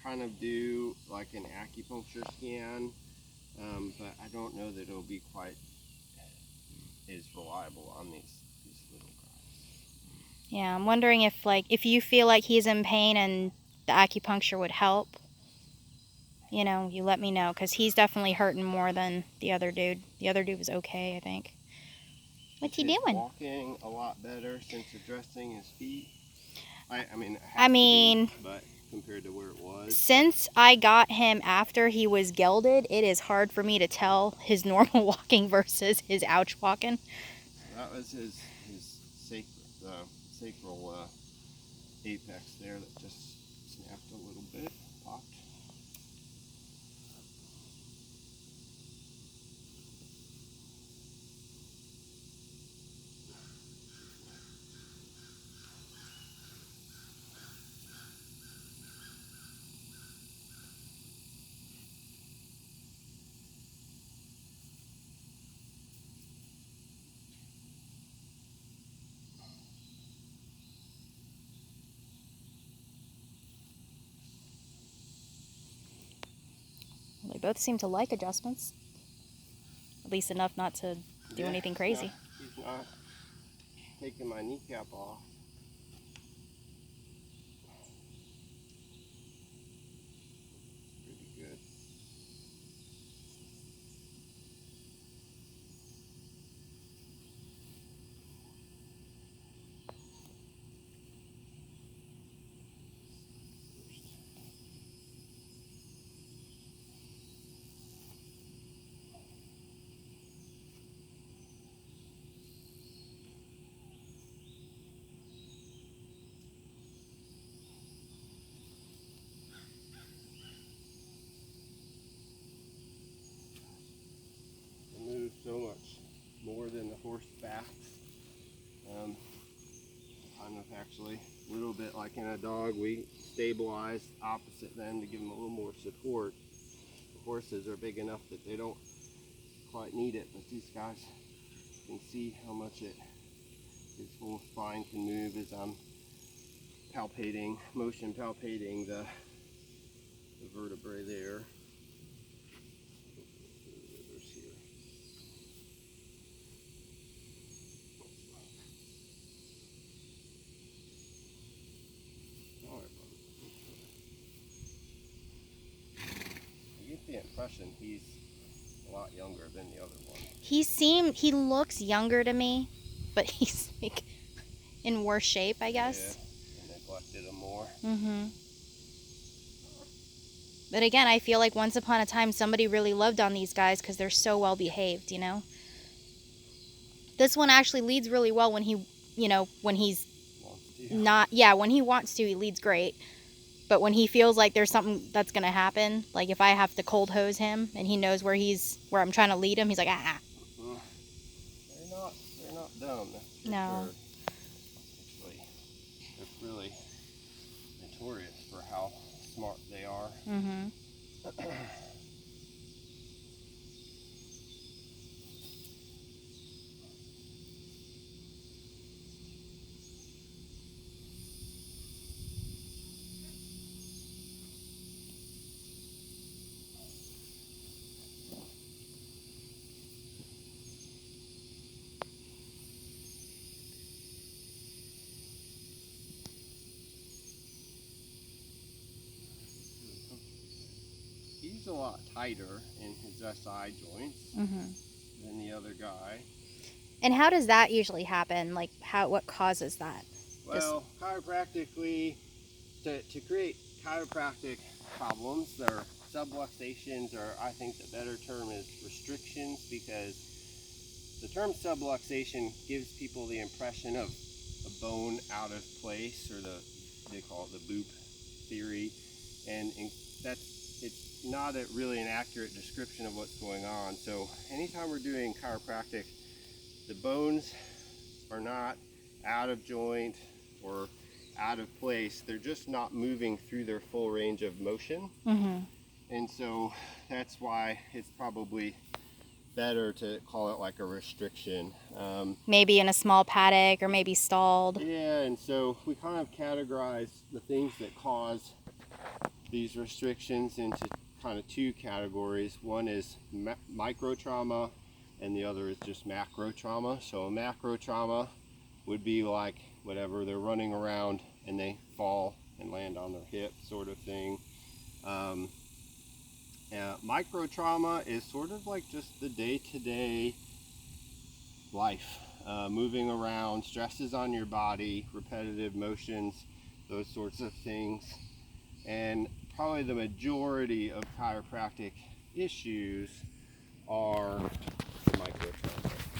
kind of do like an acupuncture scan, but I don't know that it'll be quite as reliable on these little guys. Yeah, I'm wondering if you feel like he's in pain and the acupuncture would help, you know, you let me know, because he's definitely hurting more than the other dude. The other dude was okay, I think. What's he doing? Walking a lot better since addressing his feet. I mean, it has I mean, to be, but compared to where it was. Since I got him after he was gelded, it is hard for me to tell his normal walking versus his ouch walking. So that was his sacral apex there that just snapped a little bit, popped. They both seem to like adjustments, at least enough not to do anything crazy. He's not taking my kneecap off. Pretty good. Move so much more than the horse backs. Kind of actually a little bit like in a dog, we stabilize opposite them to give them a little more support. The horses are big enough that they don't quite need it, but these guys can see how much his whole spine can move as I'm motion palpating the vertebrae there. I get the impression he's a lot younger than the other one. He looks younger to me, but he's like in worse shape, I guess. Yeah, I neglected him more. But again, I feel like once upon a time somebody really loved on these guys because they're so well behaved, you know? This one actually leads really well when he, you know, when he's not, yeah, when he wants to, he leads great. But when he feels like there's something that's going to happen, like if I have to cold hose him and he knows where I'm trying to lead him, he's like, ah. They're not dumb, that's for No. sure. Actually, they're really notorious for how smart they are. He's a lot tighter in his SI joints than the other guy. And how does that usually happen? Like, what causes that? Well, chiropractically, to create chiropractic problems, or subluxations, or I think the better term is restrictions, because the term subluxation gives people the impression of a bone out of place, or they call it the boop theory, and it's not really an accurate description of what's going on. So anytime we're doing chiropractic, the bones are not out of joint or out of place. They're just not moving through their full range of motion. And so that's why it's probably better to call it like a restriction. Maybe in a small paddock, or maybe stalled. Yeah, and so we kind of categorize the things that cause these restrictions into kind of two categories. One is micro trauma and the other is just macro trauma. So a macro trauma would be like whatever, they're running around and they fall and land on their hip sort of thing. Micro trauma is sort of like just the day-to-day life, moving around, stresses on your body, repetitive motions, those sorts of things. And probably the majority of chiropractic issues are micro trauma.